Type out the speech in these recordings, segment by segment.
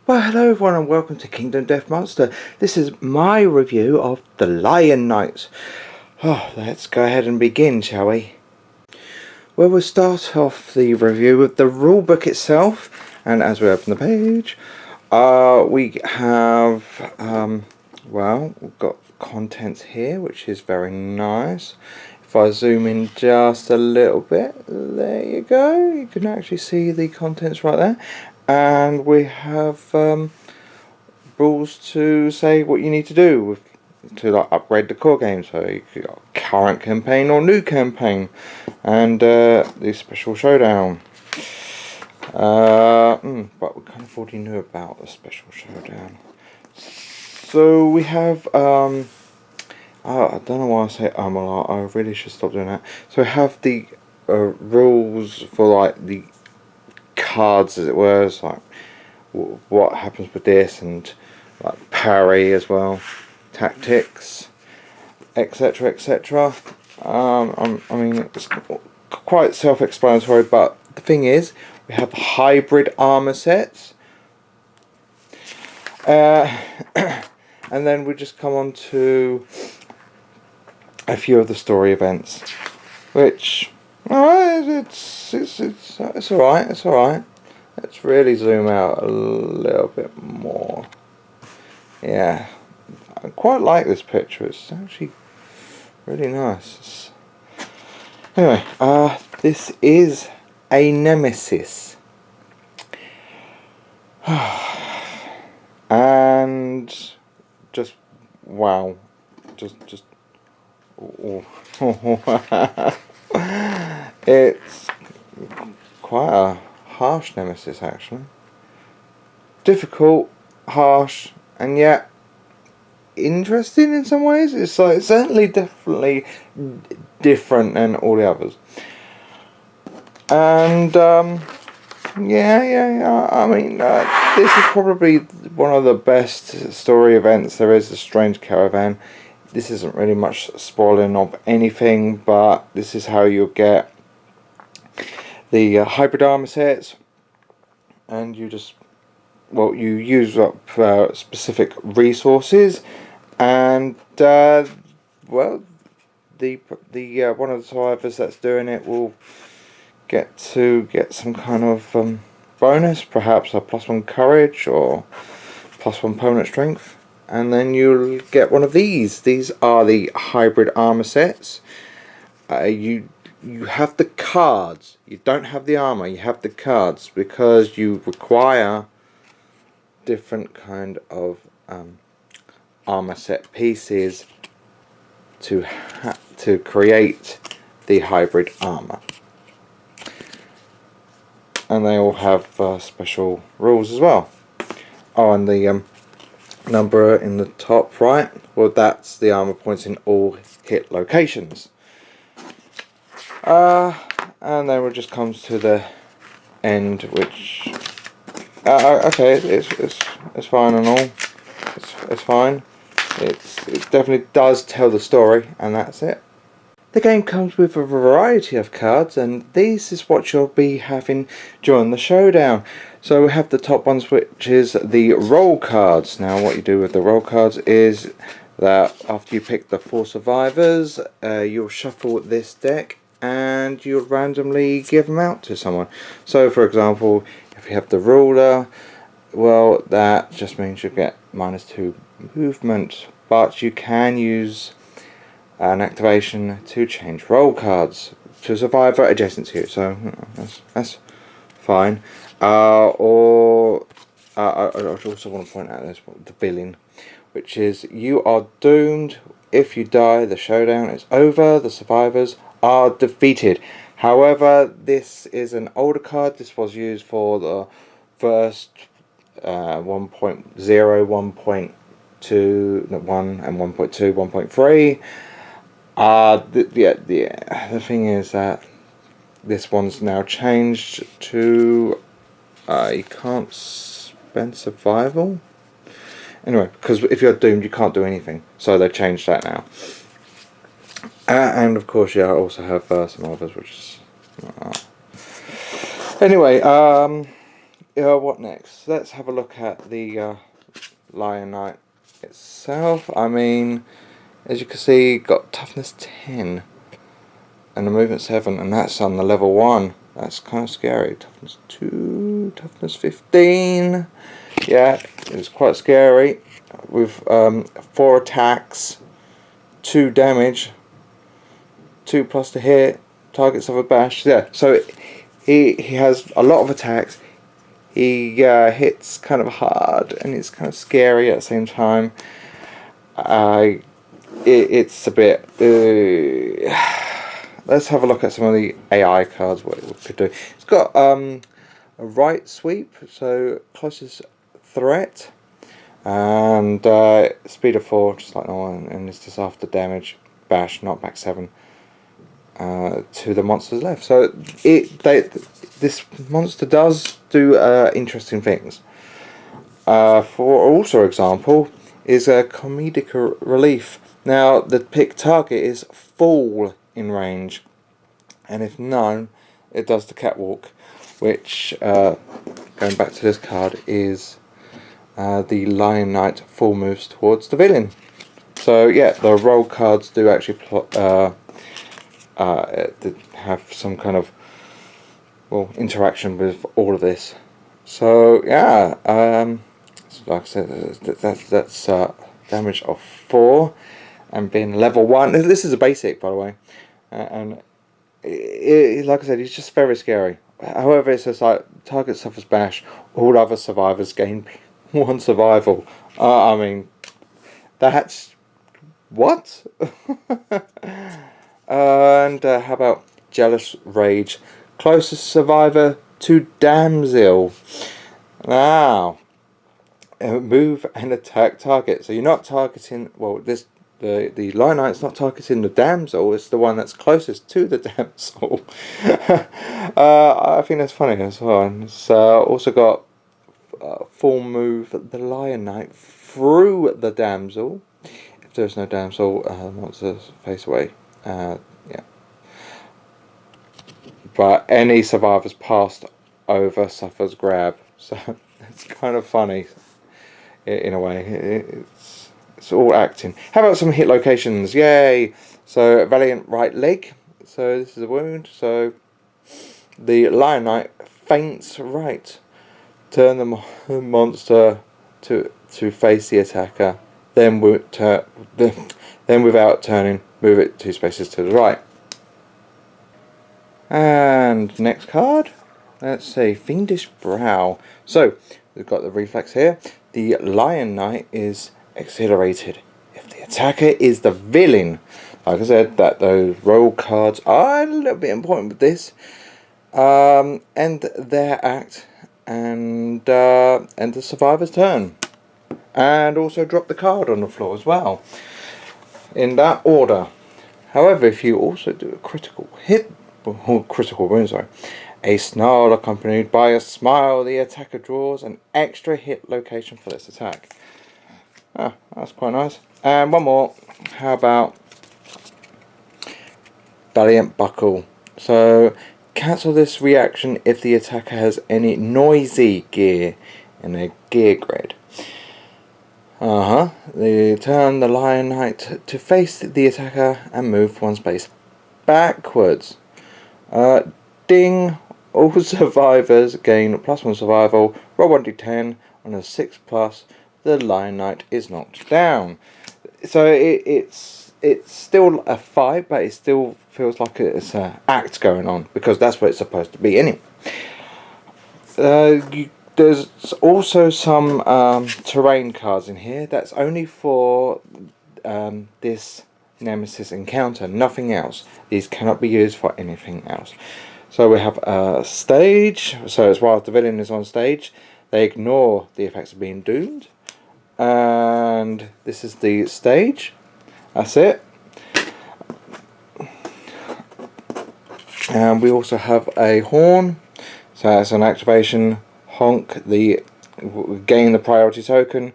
Well, hello everyone and welcome to Kingdom Death Monster. This is my review of the Lion Knights. Oh, let's go ahead and begin, shall we? Well, we'll start off the review with the rulebook itself, and as we open the page, we have, well, we've got contents here, which is very nice. If I zoom in just a little bit, there you go, you can actually see the contents right there. And we have rules to say what you need to do to like upgrade the core game. So you got current campaign or new campaign, and the special showdown. But we kind of already knew about the special showdown. So we have I don't know why I say a lot. I really should stop doing that. So we have the rules for like the cards, as it were. It's like what happens with this, and like parry as well, tactics, etc, etc. I mean, it's quite self-explanatory, but the thing is, we have hybrid armor sets, and then we just come on to a few of the story events, which it's alright, it's alright. Let's really zoom out a little bit more. Yeah, I quite like this picture. It's actually really nice. Anyway, this is a nemesis, and just wow, just it's quite a harsh nemesis, actually. Difficult, harsh, and yet interesting in some ways. It's like certainly definitely different than all the others. And yeah. I mean, this is probably one of the best story events there is. The Strange Caravan. This isn't really much spoiling of anything, but this is how you'll get the hybrid armor sets, and you just, well, you use up specific resources, and well, the one of the survivors that's doing it will get some kind of bonus, perhaps a +1 courage or +1 opponent strength, and then you'll get one of these. These are the hybrid armor sets. You have the cards. You don't have the armor. You have the cards because you require different kind of armor set pieces to create the hybrid armor, and they all have special rules as well. Oh, and the number in the top right, well, that's the armor points in all hit locations. And then it just comes to the end, which okay, it's fine and all. It's fine. It definitely does tell the story, and that's it. The game comes with a variety of cards, and this is what you'll be having during the showdown. So we have the top ones, which is the roll cards. Now what you do with the roll cards is that after you pick the 4 survivors, you'll shuffle this deck and you'll randomly give them out to someone. So for example, if you have the ruler, well, that just means you get -2 movement, but you can use an activation to change roll cards to a survivor adjacent to you, so that's fine. Or I also want to point out this, the billing, which is you are doomed. If you die, the showdown is over. The survivors are defeated. However, this is an older card. This was used for the first 1.0, 1.2, 1 and 1.2, 1.3. The thing is that this one's now changed to you can't spend survival. Anyway, because if you're doomed, you can't do anything. So they changed that now. And of course, yeah, I also have some others, which is... Anyway, what next? Let's have a look at the Lion Knight itself. I mean, as you can see, got toughness 10 and a movement 7, and that's on the level 1. That's kind of scary. Toughness 2, toughness 15. Yeah, it's quite scary. With 4 attacks, 2 damage, 2 plus to hit, targets of a bash. Yeah, so he has a lot of attacks. He hits kind of hard, and it's kind of scary at the same time. It's a bit. Let's have a look at some of the AI cards. What it could do. It's got a right sweep, so closest threat, and speed of 4, just like normal, and it's just after damage, bash, knockback 7 to the monsters left. So this monster does do interesting things. For also example is a comedic relief. Now the pick target is full in range, and if none, it does the catwalk, which going back to this card is the Lion Knight full moves towards the villain. So yeah, the roll cards do actually have some kind of interaction with all of this. So yeah, like I said, that's damage of 4, and being level 1. This is a basic, by the way, and like I said, he's just very scary. However, it's just like target suffers bash, all other survivors gain 1 survival. I mean, that's what? And how about jealous rage? Closest survivor to damsel. Now, move and attack target. So you're not targeting. Well, the Lion Knight's not targeting the damsel. It's the one that's closest to the damsel. I think that's funny as well. And it's also got full move the Lion Knight through the damsel. If there's no damsel, monsters face away. Yeah. But any survivors passed over suffers grab. So it's kind of funny in a way. It's all acting. How about some hit locations? Yay! So valiant right leg. So this is a wound. So the Lion Knight feints right. Turn the monster to face the attacker. Then without turning, move it 2 spaces to the right. And next card, let's see, Fiendish Brow. So we've got the reflex here. The Lion Knight is exhilarated if the attacker is the villain. Like I said, that those roll cards are a little bit important with this. End their act and the survivor's turn, and also drop the card on the floor as well, in that order. However, if you also do a critical hit, or critical wound, sorry, a snarl accompanied by a smile, the attacker draws an extra hit location for this attack. That's quite nice. And one more. How about Valiant Buckle? So cancel this reaction if the attacker has any noisy gear in their gear grid. They turn the Lion Knight to face the attacker and move 1 space backwards. Ding! All survivors gain +1 survival. Roll 1d10. On a 6+, the Lion Knight is knocked down. So it's still a fight, but it still feels like it's an act going on, because that's what it's supposed to be anyway. There's also some terrain cards in here. That's only for this Nemesis encounter, nothing else. These cannot be used for anything else. So we have a stage. So as while the villain is on stage, they ignore the effects of being doomed. And this is the stage. That's it. And we also have a horn. So as an activation, honk the gain the priority token.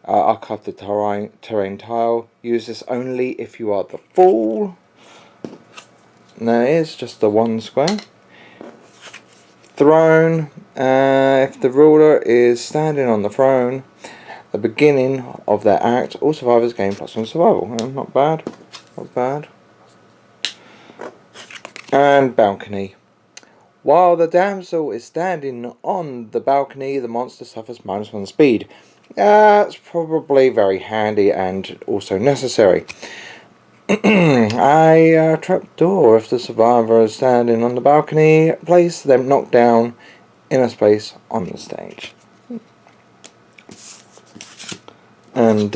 Archive the terrain tile. Use this only if you are the fool. And there it is, just the 1 square. throne. If the ruler is standing on the throne, the beginning of their act, all survivors gain +1 survival. Not bad. Not bad. And balcony. While the damsel is standing on the balcony, the monster suffers -1 speed. That's probably very handy and also necessary. A trapdoor. If the survivor is standing on the balcony, place them knocked down in a space on the stage. And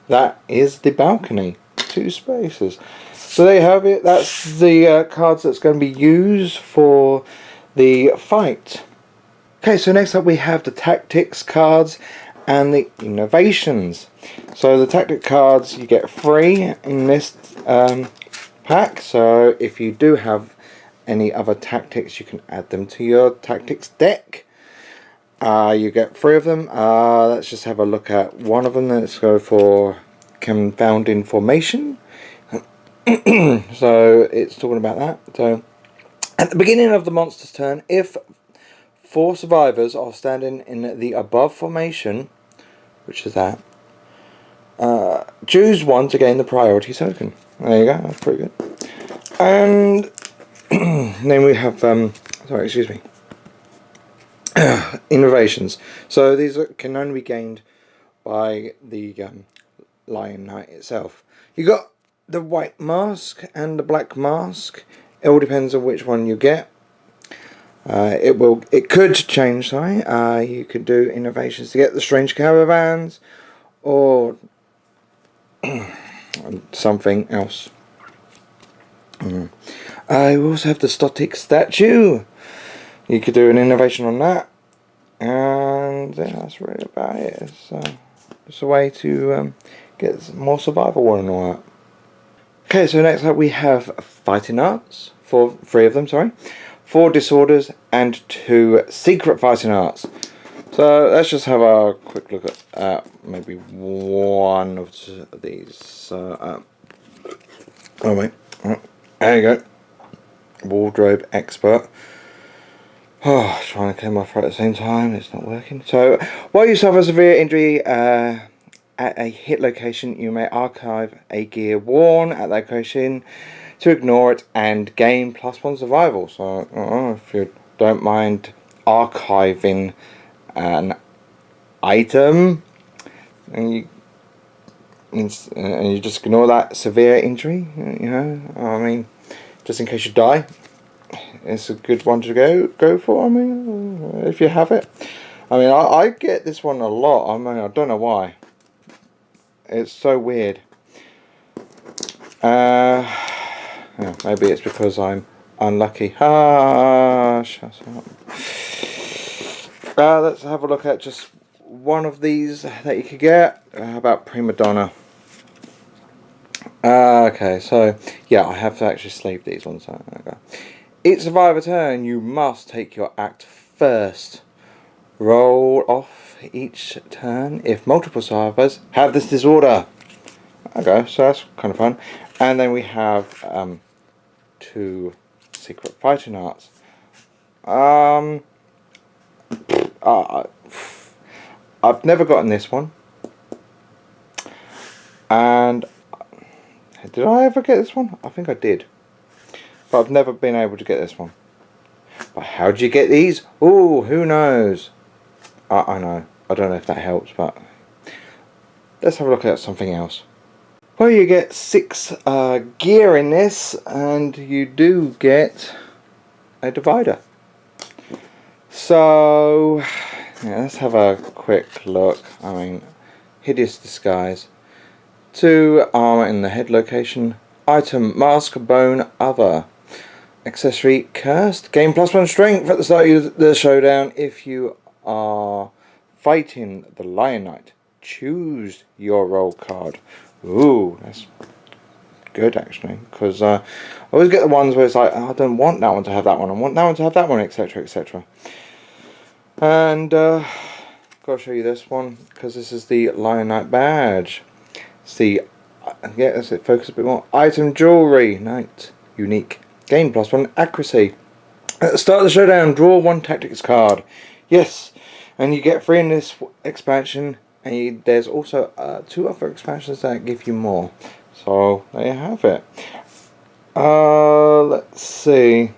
that is the balcony. 2 spaces. So there you have it. That's the cards that's going to be used for the fight. Okay, so next up we have the tactics cards and the innovations. So the tactic cards you get free in this pack. So if you do have any other tactics, you can add them to your tactics deck. You get 3 of them. Let's just have a look at one of them. Let's go for confounding formation. So it's talking about that. So at the beginning of the monster's turn, if 4 survivors are standing in the above formation, which is that, choose one to gain the priority token. There you go, that's pretty good. And then we have innovations. So these can only be gained by the Lion Knight itself. You got the white mask and the black mask. It all depends on which one you get. It could change. You could do innovations to get the strange caravans or something else. We also have the static statue. You could do an innovation on that, and that's really about it. It's a way to get more survival and all that. Okay, so next up we have fighting arts. 3 of them, sorry. 4 disorders and 2 secret fighting arts. So let's just have a quick look at maybe one of these. Oh wait, there you go. Wardrobe expert. Oh, trying to clear my throat at the same time, it's not working. So, while you suffer severe injury at a hit location, you may archive a gear worn at that location to ignore it and gain +1 survival. So, if you don't mind archiving an item, and you just ignore that severe injury, you know, I mean, just in case you die, it's a good one to go for. I mean, if you have it. I mean, I get this one a lot. I mean, I don't know why. It's so weird. Yeah, maybe it's because I'm unlucky. Shut up. Let's have a look at just one of these that you could get. How about Prima Donna? Okay, so yeah, I have to actually sleeve these ones. Okay. Each survivor turn, you must take your act first. Roll off each turn if multiple survivors have this disorder. Okay, so that's kind of fun. And then we have 2 secret fighting arts. I've never gotten this one. And did I ever get this one? I think I did. But I've never been able to get this one. But how do you get these? Ooh, who knows? I know. I don't know if that helps, but let's have a look at something else. Well, you get 6 gear in this, and you do get a divider. So, yeah, let's have a quick look. I mean, hideous disguise. 2 armor in the head location. Item, mask, bone, other. Accessory, cursed. Gain +1 strength at the start of the showdown if you are fighting the Lion Knight. Choose your roll card. Ooh, that's good actually, because I always get the ones where it's like, oh, I don't want that one to have that one, I want that one to have that one, etc, etc. And gotta show you this one because this is the Lion Knight badge. See, yeah, that's it. Focus a bit more. Item, jewelry, Knight, unique. Gain +1 accuracy. At the start of the showdown, draw 1 tactics card. Yes, and you get 3 in this expansion, and there's also 2 other expansions that give you more. So there you have it. Let's see.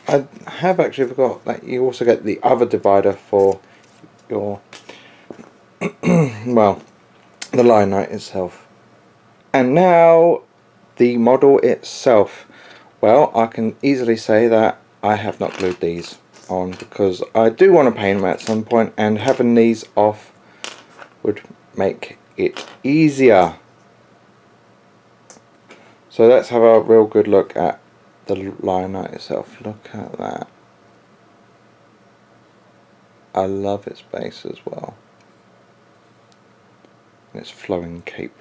I have actually forgot that you also get the other divider for your well, the Lion Knight itself. And now the model itself. Well, I can easily say that I have not glued these on because I do want to paint them at some point, and having these off would make it easier. So let's have a real good look at the Lion Knight itself. Look at that. I love its base as well. Its flowing cape.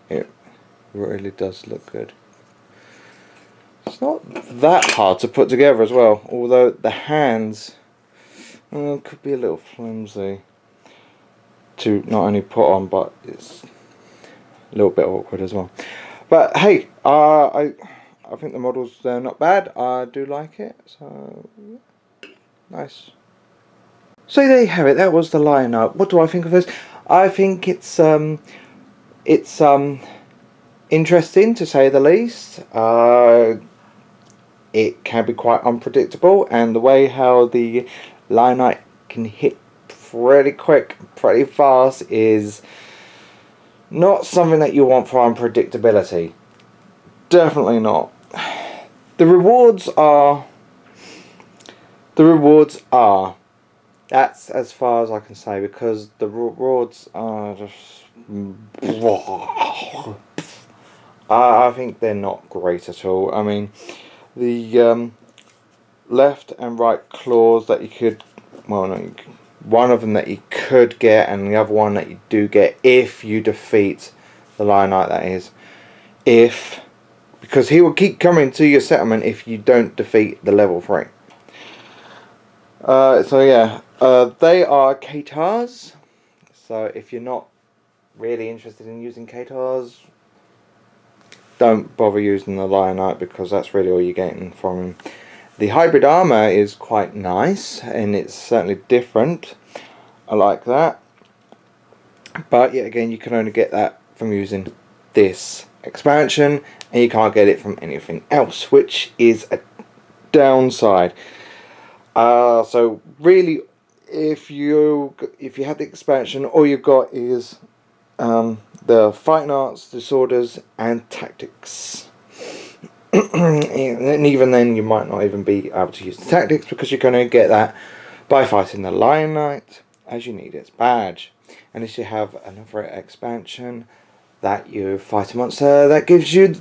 It really does look good. It's not that hard to put together as well, although the hands could be a little flimsy to not only put on, but it's a little bit awkward as well. But hey, I think the model's not bad. I do like it, so yeah. Nice. So there you have it. That was the Lion Knight. What do I think of this? I think it's interesting to say the least. It can be quite unpredictable, and the way how the Lion Knight can hit pretty quick, pretty fast is not something that you want for unpredictability. Definitely not. The rewards are. That's as far as I can say, because the rewards are just. I think they're not great at all. I mean, the left and right claws that you could, well, no, one of them that you could get, and the other one that you do get if you defeat the Lion Knight, that is. Because he will keep coming to your settlement if you don't defeat the level 3. So yeah, they are Katars. So if you're not really interested in using Katars, don't bother using the Lion Knight, because that's really all you're getting from him. The hybrid armor is quite nice, and it's certainly different. I like that. But yet again, you can only get that from using this expansion, and you can't get it from anything else, which is a downside. So really, if you have the expansion, all you've got is the fighting arts, disorders, and tactics. And even then, you might not even be able to use the tactics, because you're going to get that by fighting the Lion Knight, as you need its badge. And if you have another expansion that you fight a monster, that gives you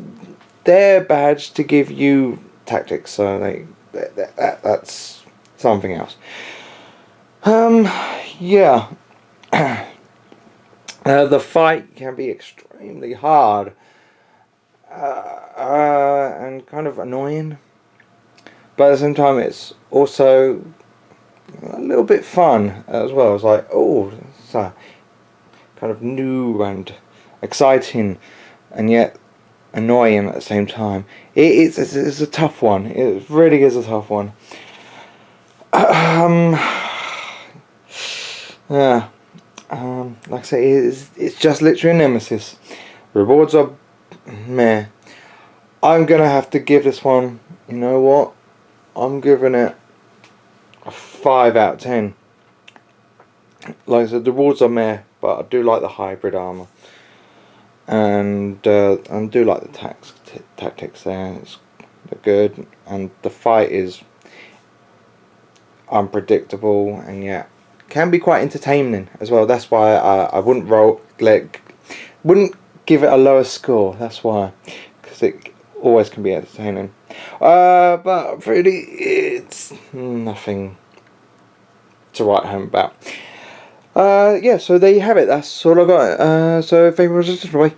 their badge to give you tactics. So that's something else. Yeah. The fight can be extremely hard and kind of annoying, but at the same time it's also a little bit fun as well. It's like, oh, it's kind of new and exciting, and yet annoying at the same time. It's a tough one. It really is a tough one. Yeah. Like I say, it's just literally a nemesis. Rewards are meh. I'm gonna have to give this one, you know what? I'm giving it a 5 out of 10. Like I said, the rewards are meh, but I do like the hybrid armor, and I do like the tactics there. They're good, and the fight is unpredictable, and yet can be quite entertaining as well. That's why I wouldn't wouldn't give it a lower score. That's why, because it always can be entertaining. But really, it's nothing to write home about. Yeah, so there you have it. That's all I got. So if anyone was just bye.